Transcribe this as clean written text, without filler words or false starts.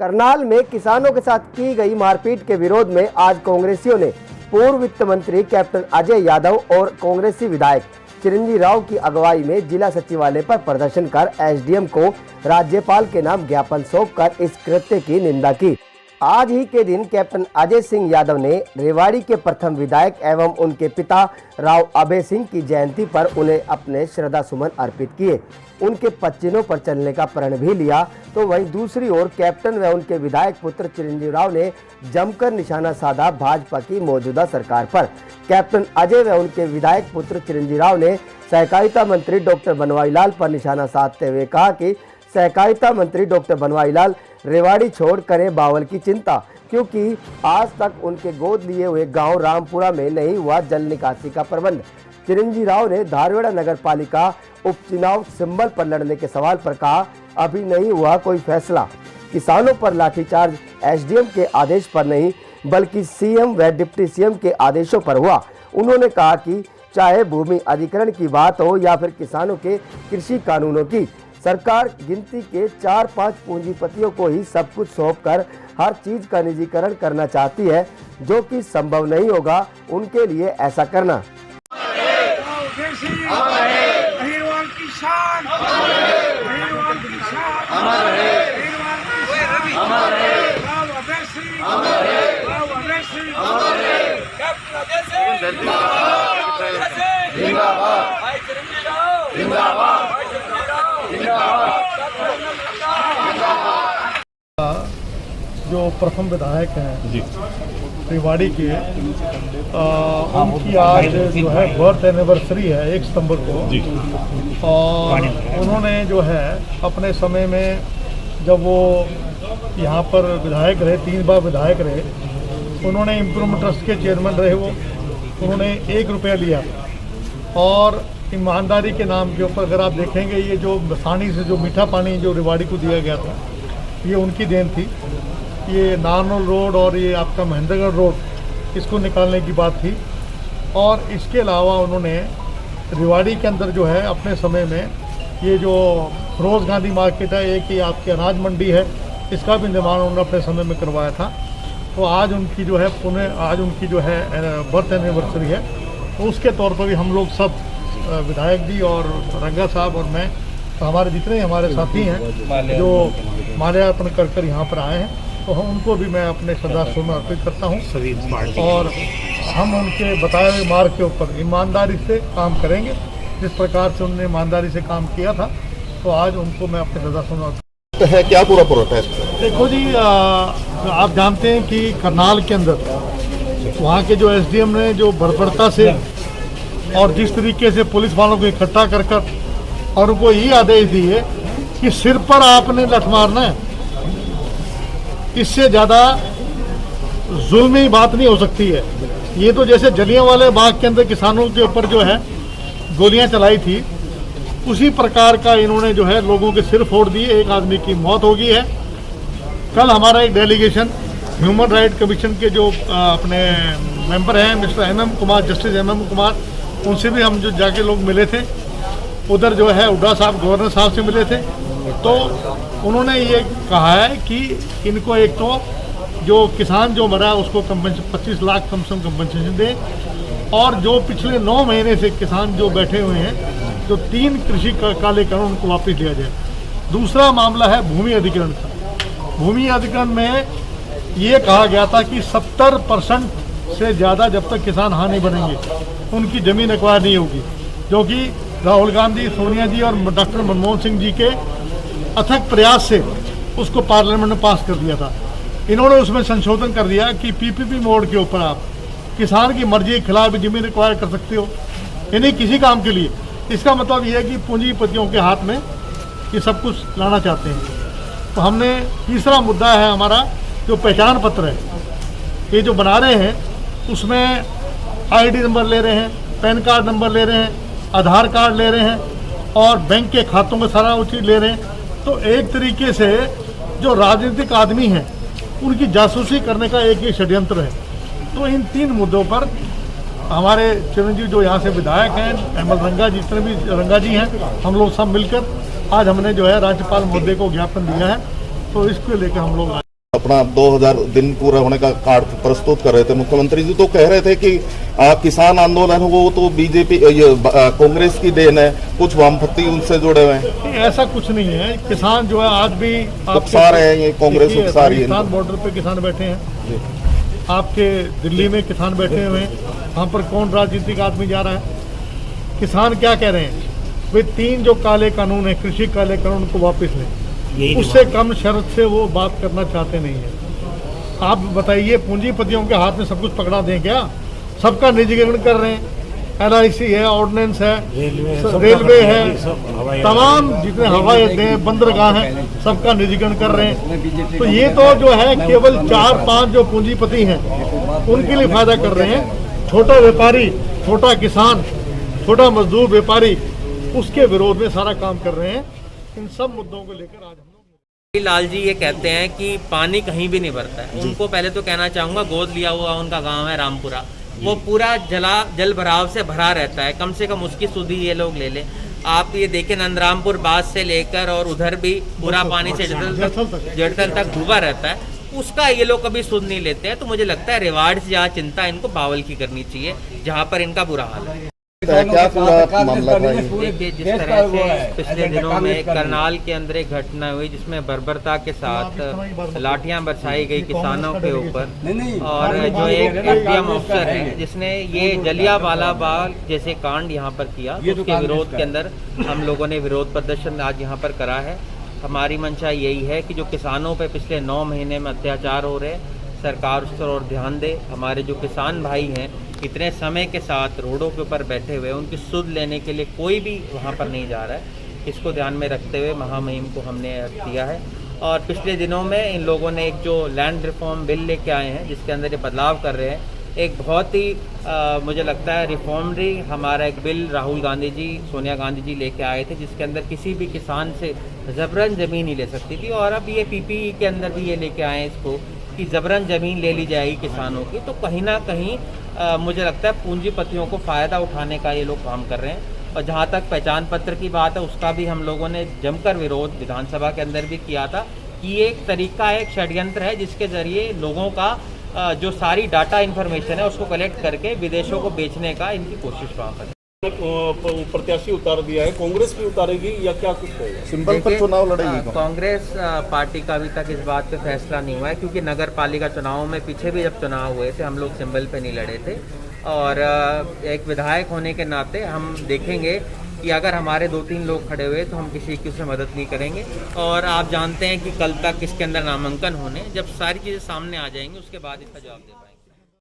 करनाल में किसानों के साथ की गई मारपीट के विरोध में आज कांग्रेसियों ने पूर्व वित्त मंत्री कैप्टन अजय यादव और कांग्रेसी विधायक चिरंजीव राव की अगुवाई में जिला सचिवालय पर प्रदर्शन कर एसडीएम को राज्यपाल के नाम ज्ञापन सौंपकर इस कृत्य की निंदा की। आज ही के दिन कैप्टन अजय सिंह यादव ने रेवाड़ी के प्रथम विधायक एवं उनके पिता राव अभय सिंह की जयंती पर उन्हें अपने श्रद्धा सुमन अर्पित किए, उनके पच्चीनों पर चलने का प्रण भी लिया। तो वहीं दूसरी ओर कैप्टन व उनके विधायक पुत्र चिरंजीव राव ने जमकर निशाना साधा भाजपा की मौजूदा सरकार पर। कैप्टन अजय व उनके विधायक पुत्र चिरंजीव राव ने सहकारिता मंत्री डॉक्टर बनवारी लाल पर निशाना साधते हुए कहा कि सहकारिता मंत्री डॉक्टर बनवारी लाल रेवाड़ी छोड़ करें बावल की चिंता, क्योंकि आज तक उनके गोद लिए हुए गांव रामपुरा में नहीं हुआ जल निकासी का प्रबंध। चिरंजीव राव ने धारवाड़ा नगर पालिका उपचुनाव सिंबल पर लड़ने के सवाल पर कहा, अभी नहीं हुआ कोई फैसला। किसानों पर लाठीचार्ज एसडीएम के आदेश पर नहीं बल्कि सीएम व डिप्टी सीएम के आदेशों पर हुआ। उन्होंने कहा कि चाहे भूमि अधिग्रहण की बात हो या फिर किसानों के कृषि कानूनों की, सरकार गिनती के 4-5 पूंजीपतियों को ही सब कुछ सौंपकर हर चीज का निजीकरण करना चाहती है, जो कि संभव नहीं होगा उनके लिए ऐसा करना। जो प्रथम विधायक हैं रेवाड़ी के, उनकी आज जो है बर्थ एनिवर्सरी है 1 सितंबर को। और उन्होंने जो है अपने समय में जब वो यहाँ पर विधायक रहे, 3 बार विधायक रहे, उन्होंने इम्प्रूवमेंट ट्रस्ट के चेयरमैन रहे। वो उन्होंने 1 रुपया लिया और ईमानदारी के नाम के ऊपर अगर आप देखेंगे, ये जो सानी से जो मीठा पानी जो रेवाड़ी को दिया गया था, ये उनकी देन थी। ये नारनौल रोड और ये आपका महेंद्रगढ़ रोड, इसको निकालने की बात थी। और इसके अलावा उन्होंने रेवाड़ी के अंदर जो है अपने समय में ये जो फिरोज गांधी मार्केट है, एक ही आपकी अनाज मंडी है, इसका भी निर्माण उन्होंने अपने समय में करवाया था। तो आज उनकी जो है आज उनकी जो है बर्थ एनिवर्सरी है, तो उसके तौर पर भी हम लोग सब विधायक जी और रंगा साहब और मैं, तो हमारे जितने हमारे साथी हैं जो माल्यार्पण कर यहाँ पर आए हैं, तो हम उनको भी मैं अपने श्रद्धा सुमन अर्पित करता हूँ। और हम उनके बताए हुए मार्ग के ऊपर ईमानदारी से काम करेंगे, जिस प्रकार से उन्होंने ईमानदारी से काम किया था, तो आज उनको मैं अपने श्रद्धा सुमन अर्पित है। क्या पूरा प्रोटेस्ट? देखो जी, आप जानते हैं कि करनाल के अंदर वहाँ के जो एसडीएम ने जो बर्बरता से और जिस तरीके से पुलिस वालों को इकट्ठा कर और उनको यही आदेश दिए कि सिर पर आपने लठ मारना है, इससे ज़्यादा जुल्मी बात नहीं हो सकती है। ये तो जैसे जलियांवाला बाग के अंदर किसानों के ऊपर जो है गोलियां चलाई थी, उसी प्रकार का इन्होंने जो है लोगों के सिर फोड़ दिए, एक आदमी की मौत हो गई है। कल हमारा एक डेलीगेशन ह्यूमन राइट कमीशन के जो अपने मेंबर हैं mister MM Kumar, justice MM Kumar, उनसे भी हम जो जाके लोग मिले थे। उधर जो है हुड्डा साहब गवर्नर साहब से मिले थे, तो उन्होंने ये कहा है कि इनको एक तो जो किसान जो मरा उसको 25 लाख कम से कम कंपनसेशन दें, और जो पिछले 9 महीने से किसान जो बैठे हुए हैं, जो 3 कृषि काले कानून, उनको वापस लिया जाए। दूसरा मामला है भूमि अधिग्रहण का। भूमि अधिग्रहण में ये कहा गया था कि 70% से ज़्यादा जब तक किसान हाँ नहीं बनेंगे उनकी ज़मीन एक्वायर नहीं होगी, जो कि राहुल गांधी, सोनिया जी और डॉक्टर मनमोहन सिंह जी के अथक प्रयास से उसको पार्लियामेंट में पास कर दिया था। इन्होंने उसमें संशोधन कर दिया कि पीपीपी मोड के ऊपर आप किसान की मर्जी के खिलाफ जमीन एक्वायर कर सकते हो, यानी किसी काम के लिए। इसका मतलब ये है कि पूंजीपतियों के हाथ में ये सब कुछ लाना चाहते हैं। तो हमने तीसरा मुद्दा है हमारा जो पहचान पत्र है, ये जो बना रहे हैं उसमें आईडी नंबर ले रहे हैं, पैन कार्ड नंबर ले रहे हैं, आधार कार्ड ले रहे हैं और बैंक के खातों का सारा वो चीज़ ले रहे हैं। तो एक तरीके से जो राजनीतिक आदमी हैं उनकी जासूसी करने का एक ही षड्यंत्र है। तो इन 3 मुद्दों पर हमारे चिरंजीव जो यहाँ से विधायक हैं, ML रंगा जी, जितने भी रंगा जी हैं, हम लोग सब मिलकर आज हमने जो है राज्यपाल मुद्दे को ज्ञापन दिया है। तो इसको लेकर हम लोग अपना 2000 दिन पूरा होने का कार्ड प्रस्तुत कर रहे थे मुख्यमंत्री जी, तो कह रहे थे कि किसान आंदोलन वो तो बीजेपी कांग्रेस की देन है, कुछ वामपंथी उनसे जुड़े हुए हैं। ऐसा कुछ नहीं है। किसान जो है आज भी उकसा रहे हैं, ये कांग्रेस उकसा रही है। पाकिस्तान बॉर्डर पे किसान बैठे हैं, आपके दिल्ली में किसान बैठे हुए हैं, वहाँ पर कौन राजनीतिक आदमी जा रहा है? किसान क्या कह रहे हैं? वे 3 जो काले कानून है, कृषि काले कानून को वापस लें, उससे कम शर्त से वो बात करना चाहते नहीं है। आप बताइए, पूंजीपतियों के हाथ में सब कुछ पकड़ा दें क्या? सबका निजीकरण कर रहे हैं, LIC है, ऑर्डिनेंस है, रेलवे है, तमाम जितने हवाई अड्डे हैं, बंदरगाह हैं, सबका निजीकरण कर रहे हैं। तो ये तो जो है केवल 4-5 जो पूंजीपति हैं उनके लिए फायदा कर रहे हैं। छोटा व्यापारी, छोटा किसान, छोटा मजदूर व्यापारी, उसके विरोध में सारा काम कर रहे हैं। इन सब मुद्दों को लेकर आज हम लोग लाल जी ये कहते हैं कि पानी कहीं भी नहीं भरता है। उनको पहले तो कहना चाहूँगा, गोद लिया हुआ उनका गांव है रामपुरा, वो पूरा जल भराव से भरा रहता है। कम से कम उसकी सुधि ये लोग ले लें। आप ये देखें, नंदरामपुर बास से लेकर और उधर भी पूरा पानी से जड़तल तक डूबा रहता है, उसका ये लोग कभी सुध नहीं लेते हैं। तो मुझे लगता है रिवार्ड से ज़्यादा चिंता इनको बावल की करनी चाहिए, जहाँ पर इनका बुरा हाल है। क्या पूरा मामला था? देखिए, जिस तरह से पिछले दिनों में करनाल के अंदर एक घटना हुई जिसमें बर्बरता के साथ लाठियां बरसाई गई किसानों के ऊपर, और जो एक SDM अफसर है जिसने ये जलियांवाला बाग जैसे कांड यहाँ पर किया, उसके विरोध के अंदर हम लोगों ने विरोध प्रदर्शन आज यहाँ पर करा है। हमारी मंशा यही है कि जो किसानों पर पिछले 9 महीने में अत्याचार हो रहे हैं, सरकार उस पर और ध्यान दे। हमारे जो किसान भाई हैं इतने समय के साथ रोडों के ऊपर बैठे हुए, उनकी सुध लेने के लिए कोई भी वहाँ पर नहीं जा रहा है। इसको ध्यान में रखते हुए महामहिम को हमने दिया है। और पिछले दिनों में इन लोगों ने एक जो लैंड रिफॉर्म बिल लेके आए हैं, जिसके अंदर ये बदलाव कर रहे हैं, एक बहुत ही मुझे लगता है रिफॉर्मरी हमारा एक बिल राहुल गांधी जी, सोनिया गांधी जी लेके आए थे, जिसके अंदर किसी भी किसान से ज़बरन ज़मीन नहीं ले सकती थी। और अब ये PPE के अंदर भी ये लेके आए हैं इसको कि ज़बरन ज़मीन ले ली जाएगी किसानों की। तो कहीं ना कहीं मुझे लगता है पूंजीपतियों को फ़ायदा उठाने का ये लोग काम कर रहे हैं। और जहाँ तक पहचान पत्र की बात है, उसका भी हम लोगों ने जमकर विरोध विधानसभा के अंदर भी किया था कि ये एक तरीका है, एक षड्यंत्र है, जिसके ज़रिए लोगों का जो सारी डाटा इन्फॉर्मेशन है उसको कलेक्ट करके विदेशों को बेचने का इनकी कोशिश वहाँ पर। प्रत्याशी उतार दिया है, कांग्रेस भी उतारेगी या क्या कुछ होगा? सिंबल पर चुनाव लड़ेगी कांग्रेस पार्टी का अभी तक इस बात पे फैसला नहीं हुआ है, क्योंकि नगर पालिका चुनाव में पीछे भी जब चुनाव हुए थे हम लोग सिंबल पे नहीं लड़े थे। और एक विधायक होने के नाते हम देखेंगे कि अगर हमारे 2-3 लोग खड़े हुए तो हम किसी की उससे मदद नहीं करेंगे। और आप जानते हैं कि कल तक इसके अंदर नामांकन होने, जब सारी चीज़ें सामने आ जाएंगी उसके बाद इसका जवाब दे पाएंगे।